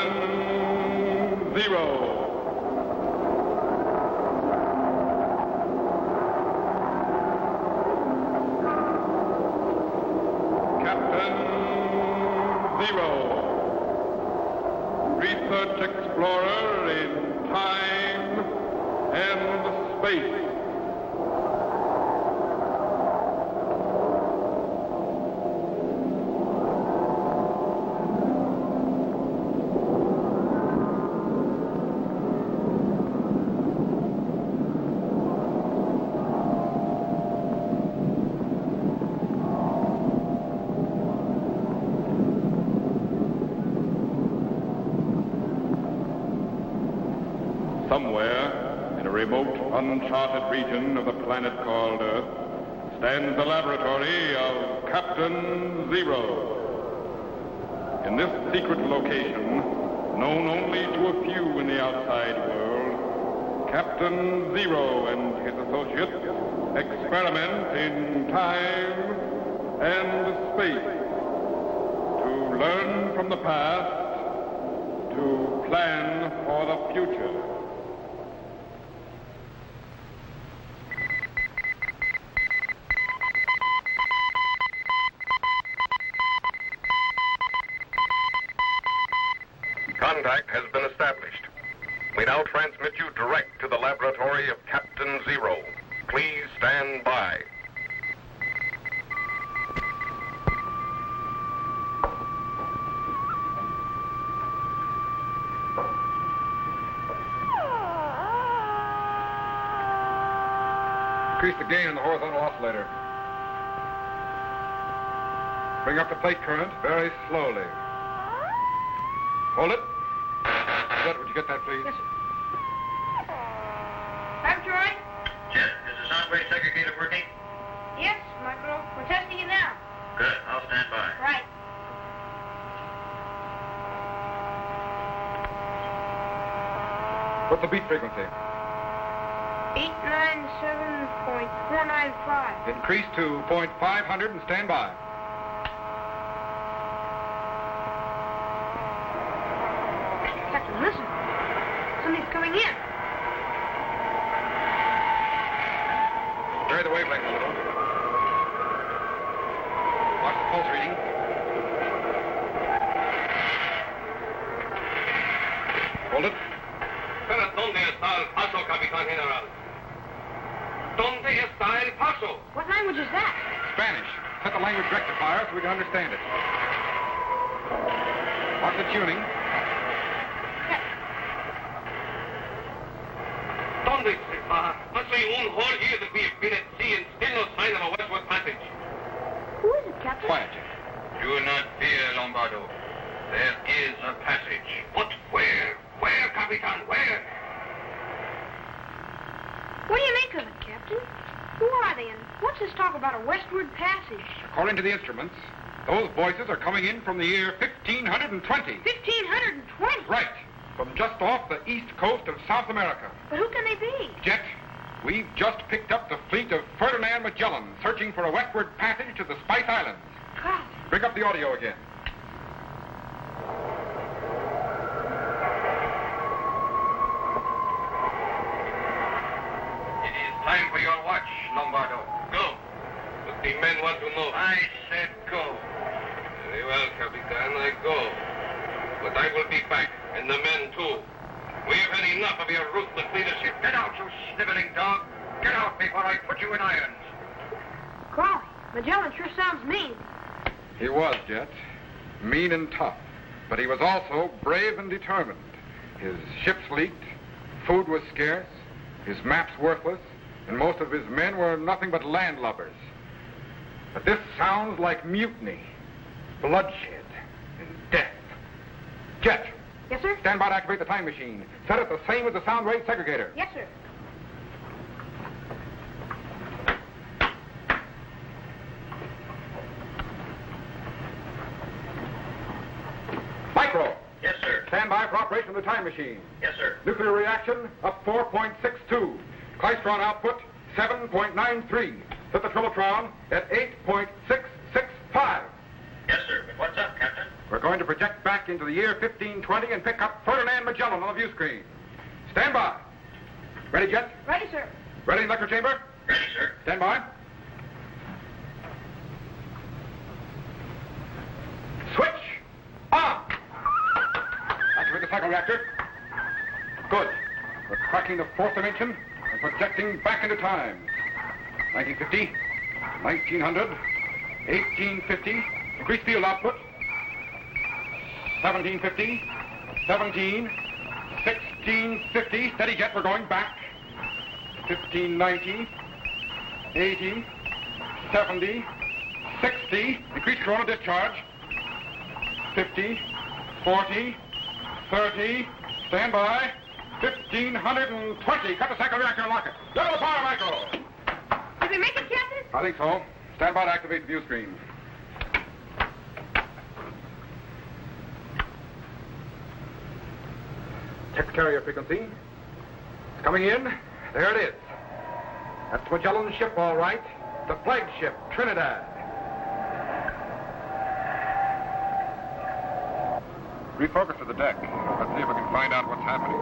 Captain Zero. Research explorer in time and space. Somewhere, in a remote, uncharted region of the planet called Earth, stands the laboratory of Captain Zero. In this secret location, known only to a few in the outside world, Captain Zero and his associates experiment in time and space to learn from the past, to plan for the future. Contact has been established. We now transmit you direct to the laboratory of Captain Zero. Please stand by. Increase the gain in the horizontal oscillator. Bring up the plate current very slowly. Hold it. Jet, would you get that, please? Yes, sir. Laboratory? Jet, is the sound wave segregator working? Yes, Micro. We're testing it now. Good. I'll stand by. Right. What's the beat frequency? 897.495. Increase to 0.500 and stand by. Captain, listen. Something's coming in. Vary the wavelength a little. Watch the pulse reading. Hold it. Pero ¿dónde está el paso, Capitán General? ¿Dónde está el paso? What language is that? Spanish. Set the language rectifier so we can understand it. Watch the tuning. ¿Dónde se va? Hace un whole year that we have been at sea and still no sign of a westward passage. Who is it, Captain? Quiet, Jack. Do not fear, Lombardo. There is a passage. But where? Where, Capitan? Where? What do you make of it, Captain? Who are they, and what's this talk about a westward passage? According to the instruments, those voices are coming in from the year 1520. 1520? Right. From just off the east coast of South America. But who can they be? Jet, we've just picked up the fleet of Ferdinand Magellan searching for a westward passage to the Spice Islands. God. Bring up the audio again. It is time for your watch, Lombardo. Go. But the men want to move. I said go. Very well, Capitan, I go. But I will be back, and the men too. We have had enough of your ruthless leadership. Get out, you sniveling dog. Get out before I put you in irons. Golly, Magellan sure sounds mean. He was, Jet. Mean and tough. But he was also brave and determined. His ships leaked, food was scarce, his maps worthless, and most of his men were nothing but landlubbers. But this sounds like mutiny, bloodshed, and death. Jet! Yes, sir? Stand by to activate the time machine. Set it the same as the sound wave segregator. Yes, sir. Micro! Yes, sir. Stand by for operation of the time machine. Yes, sir. Nuclear reaction up 4.62. Klystron output 7.93. Set the Trilotron at 8.665. Yes, sir. But what's up, Captain? We're going to project back into the year 1520 and pick up Ferdinand Magellan on the view screen. Stand by. Ready, Jet? Ready, sir. Ready in the lecture chamber? Ready, sir. Stand by. Switch on. Activate the cycle reactor. Good. We're cracking the fourth dimension and projecting back into time. 1950, 1900, 1850, increase field output. 1750, 17, 1650, steady Jet, we're going back. 1590, 80, 70, 60, increase corona discharge. 50, 40, 30, stand by. 1520, cut the cycle reactor and lock it. Double the power, Michael. Did we make it, Captain? I think so. Stand by to activate the view screen. Check the carrier frequency. It's coming in. There it is. That's Magellan's ship, all right. The flagship, Trinidad. Refocus to the deck. Let's see if we can find out what's happening.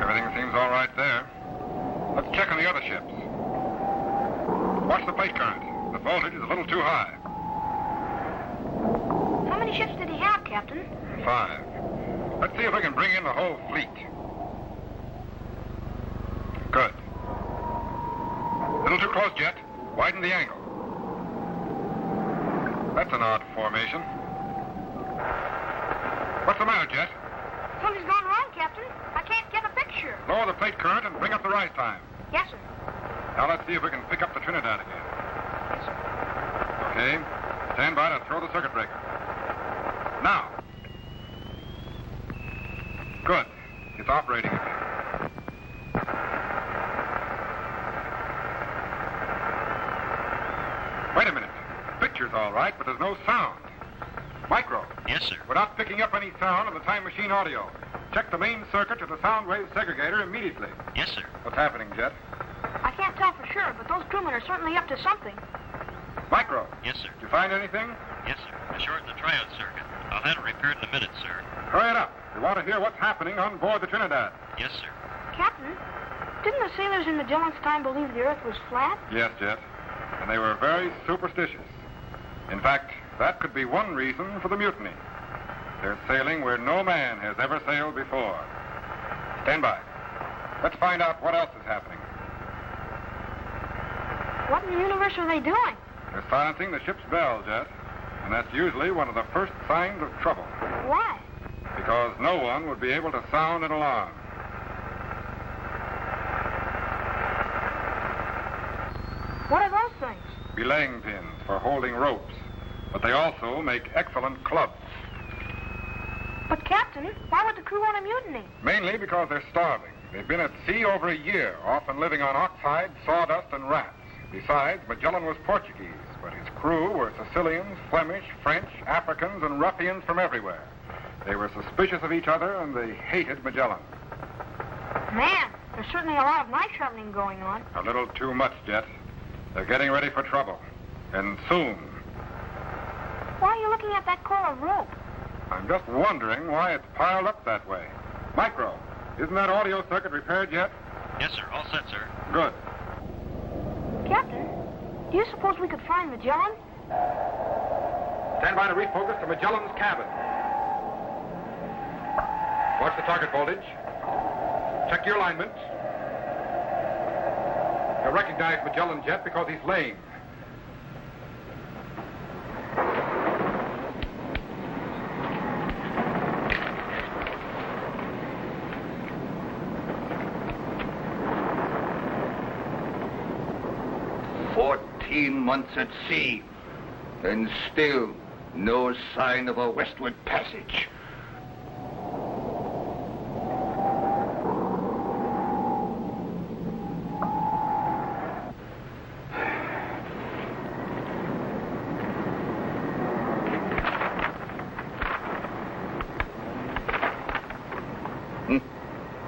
Everything seems all right there. Let's check on the other ships. Watch the plate current. The voltage is a little too high. How many ships did he have, Captain? 5. Let's see if we can bring in the whole fleet. Good. A little too close, Jet. Widen the angle. That's an odd formation. What's the matter, Jet? Something's gone wrong, Captain. I can't get a picture. Lower the plate current and bring up the rise time. Yes, sir. Now let's see if we can pick up the Trinidad again. Yes, sir. Okay. Stand by to throw the circuit breaker. Now. Good. It's operating again. Wait a minute. The picture's all right, but there's no sound. Micro. Yes, sir. We're not picking up any sound on the time machine audio. Check the main circuit to the sound wave segregator immediately. Yes, sir. What's happening, Jet? I can't tell for sure, but those crewmen are certainly up to something. Micro. Yes, sir. Did you find anything? Yes, sir. I shortened the triode circuit. I'll have it repaired in a minute, sir. Hurry it up. We want to hear what's happening on board the Trinidad. Yes, sir. Captain, didn't the sailors in Magellan's time believe the Earth was flat? Yes, Jet. And they were very superstitious. In fact, that could be one reason for the mutiny. They're sailing where no man has ever sailed before. Stand by. Let's find out what else is happening. What in the universe are they doing? They're silencing the ship's bell, Jet. And that's usually one of the first signs of trouble. Why? Because no one would be able to sound an alarm. What are those things? Belaying pins for holding ropes. But they also make excellent clubs. But, Captain, why would the crew want a mutiny? Mainly because they're starving. They've been at sea over a year, often living on oxhide, sawdust, and rats. Besides, Magellan was Portuguese, but his crew were Sicilians, Flemish, French, Africans, and ruffians from everywhere. They were suspicious of each other, and they hated Magellan. Man, there's certainly a lot of night traveling going on. A little too much, Jet. They're getting ready for trouble. And soon. Why are you looking at that coil of rope? I'm just wondering why it's piled up that way. Micro, isn't that audio circuit repaired yet? Yes, sir. All set, sir. Good. Captain, do you suppose we could find Magellan? Stand by to refocus to Magellan's cabin. Watch the target voltage. Check your alignment. You'll recognize Magellan, Jet, because he's lame. Months at sea, and still no sign of a westward passage.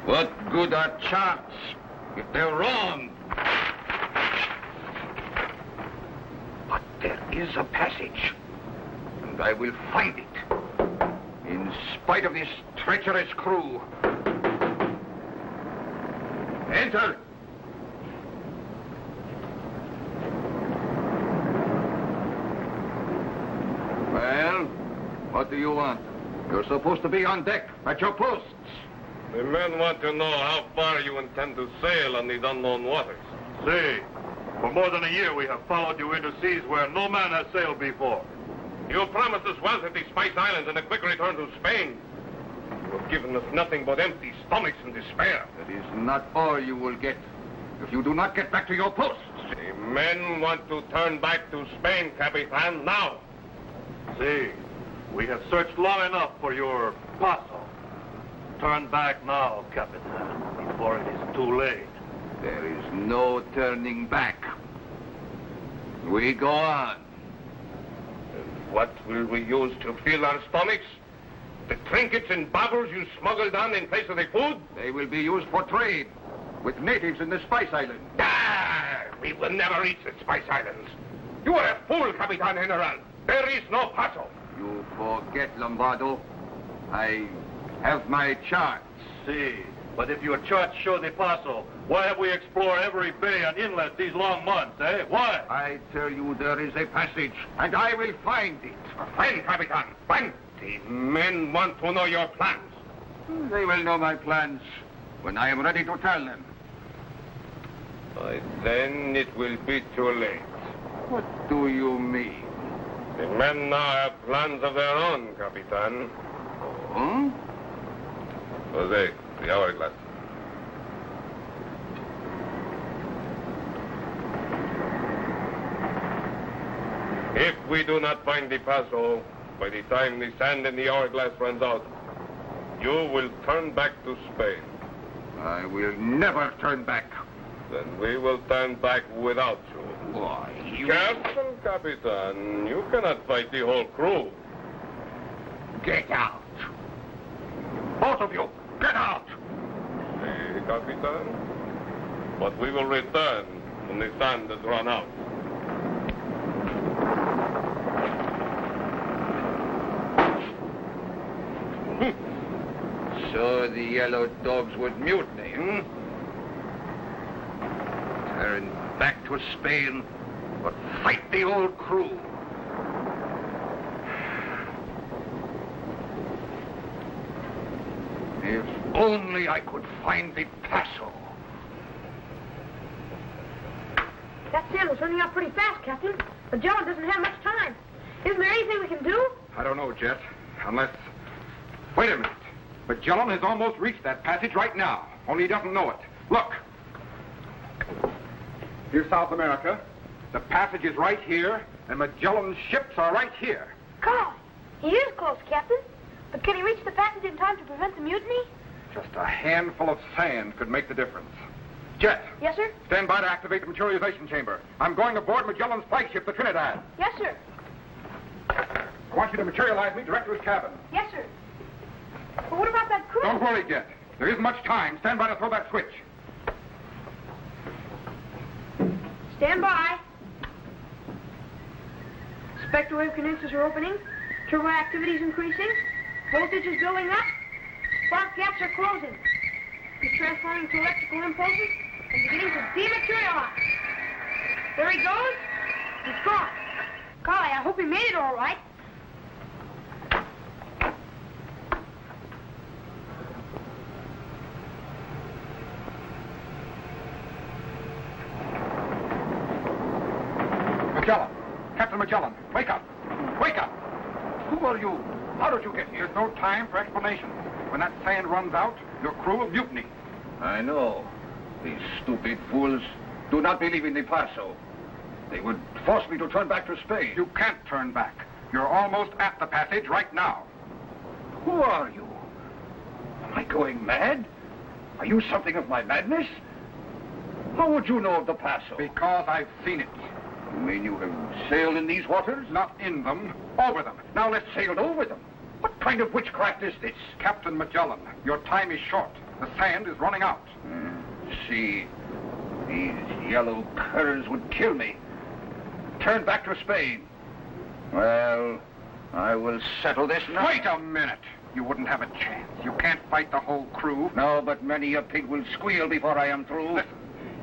What good are charts if they're wrong? What There is a passage, and I will find it, in spite of this treacherous crew. Enter! Well, what do you want? You're supposed to be on deck, at your posts. The men want to know how far you intend to sail on these unknown waters. See, for more than a year we have followed you into seas where no man has sailed before. You promised us wealth at the Spice Islands and a quick return to Spain. You have given us nothing but empty stomachs and despair. That is not all you will get if you do not get back to your posts. The men want to turn back to Spain, Capitan, now. See, we have searched long enough for your paso. Turn back now, Capitan, before it is too late. There is no turning back. We go on. And what will we use to fill our stomachs? The trinkets and baubles you smuggled on in place of the food? They will be used for trade with natives in the Spice Islands. Ah, we will never reach the Spice Islands. You are a fool, Capitan General. There is no paso. You forget, Lombardo. I have my charts. See, but if your charts show the paso, why have we explored every bay and inlet these long months, eh? Why? I tell you there is a passage, and I will find it. Find, Capitan, find. The men want to know your plans. They will know my plans when I am ready to tell them. By then it will be too late. What do you mean? The men now have plans of their own, Capitan. Hmm? Jose, the hourglass. If we do not find the paso, by the time the sand in the hourglass runs out, you will turn back to Spain. I will never turn back. Then we will turn back without you. Why, you... Careful, Capitan. You cannot fight the whole crew. Get out. Both of you, get out. See, Capitan? But we will return when the sand has run out. So the yellow dogs would mutiny, Turn back to Spain, but fight the old crew. If only I could find the paso. That sand was running out pretty fast, Captain. Magellan doesn't have much time. Isn't there anything we can do? I don't know, Jet. Unless... Wait a minute. Magellan has almost reached that passage right now. Only he doesn't know it. Look. Here's South America. The passage is right here, and Magellan's ships are right here. God, he is close, Captain. But can he reach the passage in time to prevent the mutiny? Just a handful of sand could make the difference. Jet. Yes, sir? Stand by to activate the materialization chamber. I'm going aboard Magellan's flagship, the Trinidad. Yes, sir. I want you to materialize me direct to his cabin. Yes, sir. But what about that crew? Don't worry, Jet. There isn't much time. Stand by to throw that switch. Stand by. Spectral wave condensers are opening. Turbo activity is increasing. Voltage is building up. Spark gaps are closing. He's transforming to electrical impulses and beginning to dematerialize. There he goes. He's gone. Golly, I hope he made it all right. Magellan. Captain Magellan, wake up. Wake up. Who are you? How did you get here? There's no time for explanation. When that sand runs out, your crew will mutiny. I know. These stupid fools do not believe in the paso. They would force me to turn back to Spain. You can't turn back. You're almost at the passage right now. Who are you? Am I going mad? Are you something of my madness? How would you know of the paso? Because I've seen it. You mean you have sailed in these waters? Not in them, over them. Now let's Sailed over them? What kind of witchcraft is this? Captain Magellan, your time is short. The sand is running out. See, these yellow curs would kill me. turn back to Spain. Well, I will settle this now. Wait a minute. You wouldn't have a chance. You can't fight the whole crew. No, but many a pig will squeal before I am through. Listen,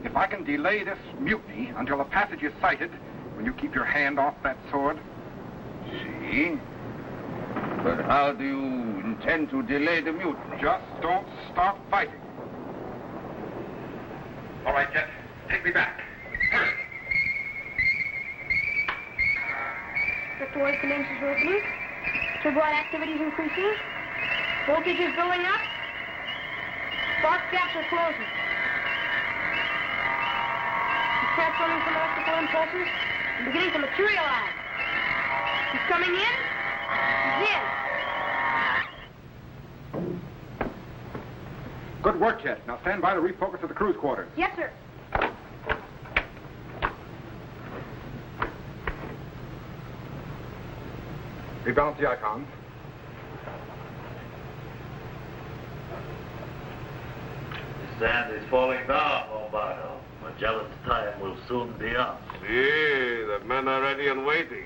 if I can delay this mutiny until the passage is sighted, will you keep your hand off that sword? See? But how do you intend to delay the mutiny? Just don't stop fighting. All right, Jet. Take me back. Hurry. Repertory condensers are opening. Turbo activity is increasing. Voltage is building up. Spark gaps are closing. He's transforming from electrical impulses and beginning to materialize. He's coming in. He's in. Good work, Jet. Now stand by to refocus at the crew's quarters. Yes, sir. Rebalance the icons. The sand is falling down, Lombardo. Magellan's time will soon be up. See, the men are ready and waiting.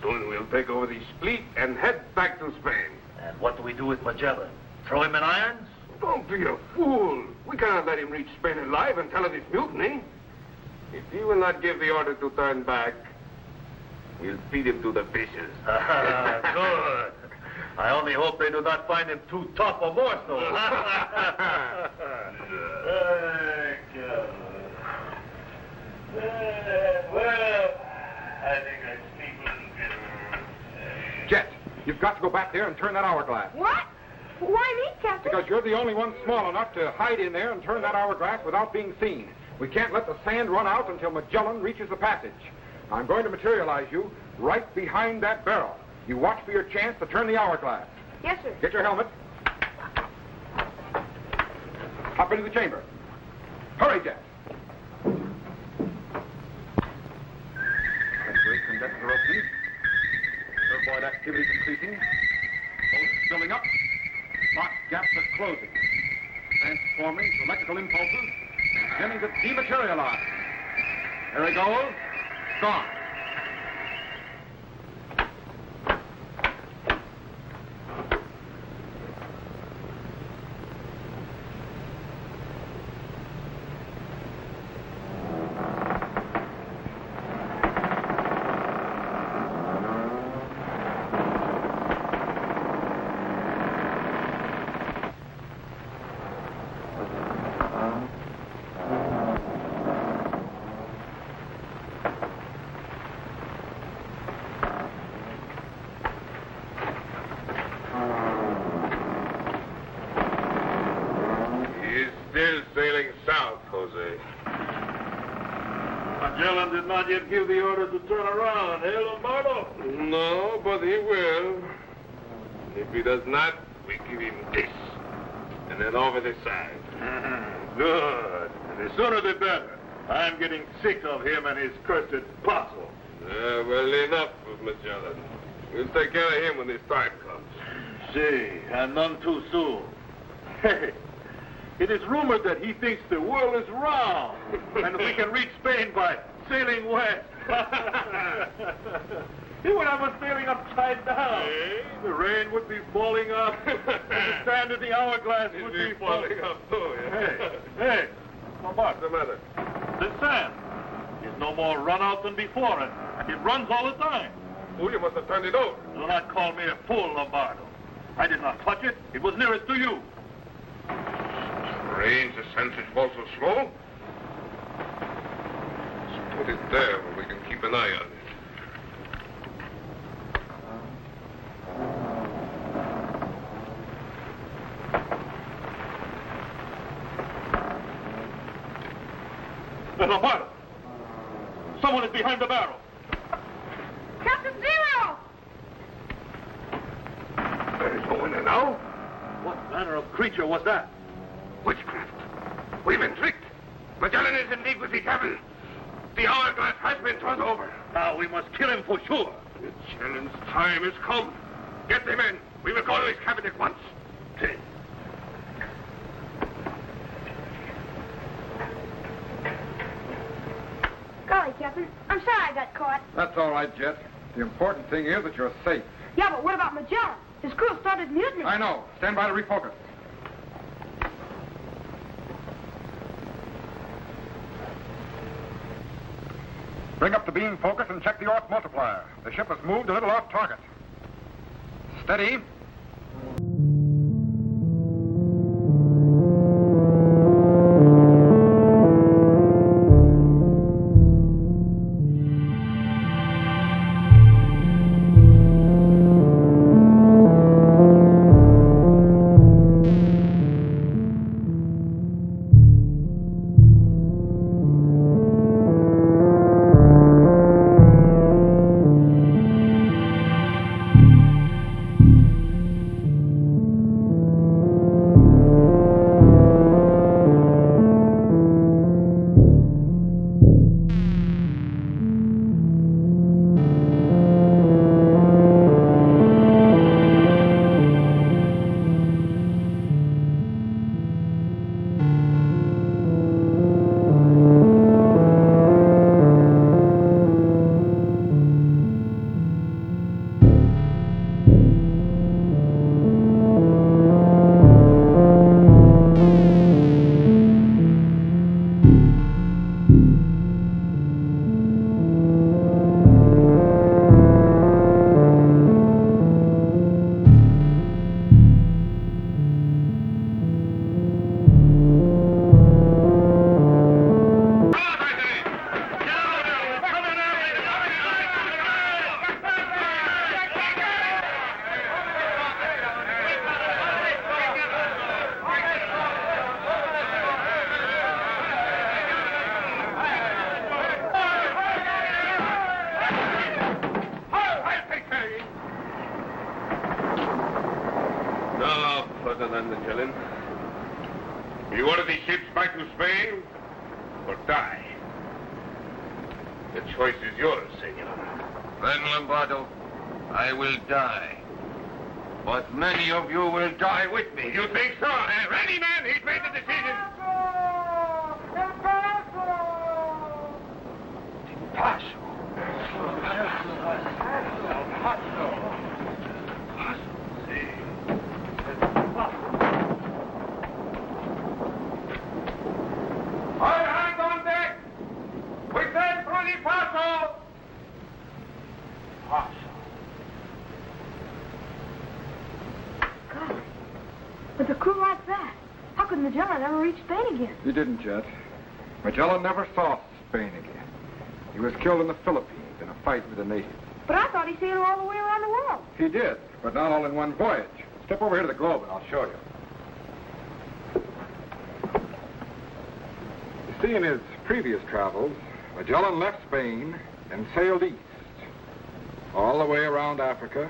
Soon we'll take over the fleet and head back to Spain. And what do we do with Magellan? Throw him in irons? Don't be a fool. We cannot let him reach Spain alive and tell of this mutiny. If he will not give the order to turn back, we'll feed him to the fishes. Good. I only hope they do not find him too tough a morsel. Well, I think I speak a little bit. Jet, you've got to go back there and turn that hourglass. What? Why me, Captain? Because you're the only one small enough to hide in there and turn that hourglass without being seen. We can't let the sand run out until Magellan reaches the passage. I'm going to materialize you right behind that barrel. You watch for your chance to turn the hourglass. Yes, sir. Get your helmet. Hop into the chamber. Hurry, Jet. Brake condenser opening. Turboid activity increasing. Both filling up. Spark gaps are closing. Transforming to electrical impulses. Beginning to dematerialize. There he goes. Gone. Magellan did not yet give the order to turn around, eh, Lombardo? No, but he will. If he does not, we give him this. And then over the side. Good. And the sooner the better. I'm getting sick of him and his cursed puzzle. Well, enough of Magellan. We'll take care of him when his time comes. See, and none too soon. Hey, it is rumored that he thinks the world is round and we can reach Spain by sailing west. He would have us sailing upside down. Hey? The rain would be falling up, and the sand in the hourglass would be falling up, too. Hey, What's the matter? the sand is no more run out than before, and it runs all the time. Oh, you must have turned it over. Do not call me a fool, Lombardo. I did not touch it. It was nearest to you. Strange, the sand should fall so slow. Let's put it there where we can keep an eye on it. Lombardo! Someone is behind the barrel. Captain Zero! There is no one there now. What manner of creature was that? Witchcraft. We've been tricked. Magellan is in league with the devil. The hourglass has been turned over. Now we must kill him for sure. Magellan's time has come. Get the men. We will go to his cabin at once. Golly, Captain. I'm sorry I got caught. That's all right, Jet. The important thing is that you're safe. Yeah, but what about Magellan? His crew started mutiny. I know. Stand by to refocus. Bring up the beam focus and check the arc multiplier. The ship has moved a little off target. Steady. Magellan. You order these ships back to Spain or die? The choice is yours, senor. Then, Lombardo, I will die. But many of you will die with me. You think so? Ready, man. He's made the decision. All hands on deck! We sail through the Paso! God. With a crew like that, how could Magellan ever reach Spain again? He didn't, Jet. Magellan never saw Spain again. He was killed in the Philippines in a fight with the natives. But I thought he sailed all the way around the world. He did, but not all in one voyage. Step over here to the globe and I'll show you. You see, in his previous travels, Magellan left Spain and sailed east, all the way around Africa,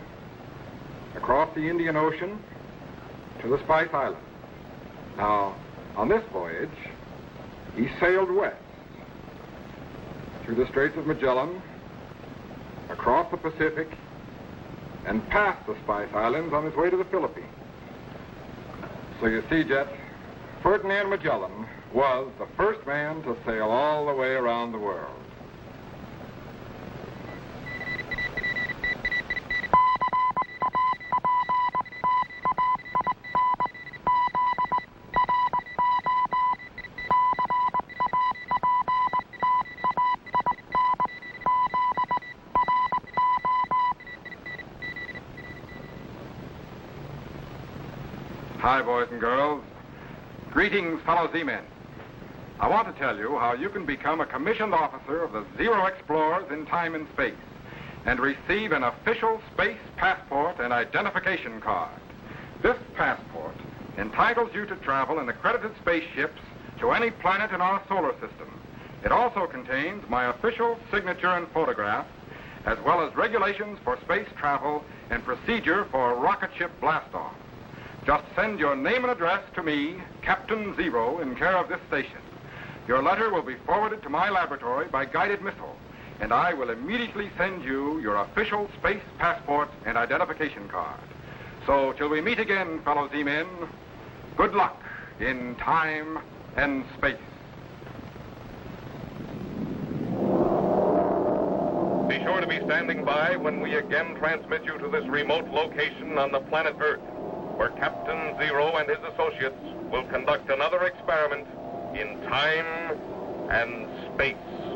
across the Indian Ocean, to the Spice Islands. Now, on this voyage, he sailed west, through the Straits of Magellan, across the Pacific, and past the Spice Islands on his way to the Philippines. So you see, Jet, Ferdinand Magellan was the first man to sail all the way around the world. Hi, boys and girls. Greetings, fellow Z-men. I want to tell you how you can become a commissioned officer of the Zero Explorers in time and space and receive an official space passport and identification card. This passport entitles you to travel in accredited spaceships to any planet in our solar system. It also contains my official signature and photograph, as well as regulations for space travel and procedure for rocket ship blastoff. Just send your name and address to me, Captain Zero, in care of this station. Your letter will be forwarded to my laboratory by guided missile, and I will immediately send you your official space passport and identification card. So, till we meet again, fellow Z-men, good luck in time and space. sure to be standing by when we again transmit you to this remote location on the planet Earth, where Captain Zero and his associates will conduct another experiment in time and space.